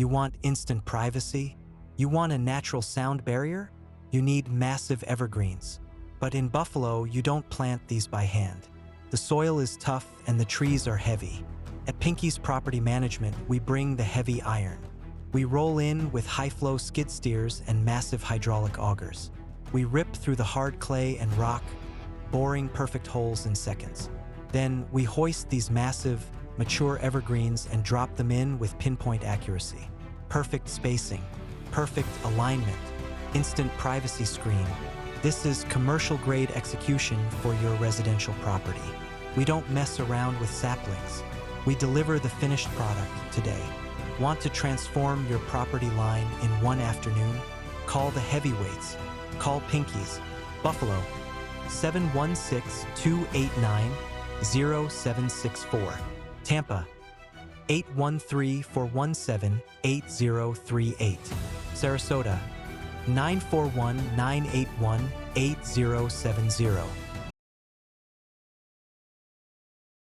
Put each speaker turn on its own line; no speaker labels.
You want instant privacy? You want a natural sound barrier? You need massive evergreens. But in Buffalo, you don't plant these by hand. The soil is tough and the trees are heavy. At Pinky's Property Management, we bring the heavy iron. We roll in with high-flow skid steers and massive hydraulic augers. We rip through the hard clay and rock, boring perfect holes in seconds. Then we hoist these massive, mature evergreens and drop them in with pinpoint accuracy. Perfect spacing, perfect alignment, instant privacy screen. This is commercial-grade execution for your residential property. We don't mess around with saplings. We deliver the finished product today. Want to transform your property line in one afternoon? Call the heavyweights. Call Pinky's. Buffalo, 716-289-0764. Tampa, 813-417-8038. Sarasota, 941-981-8070.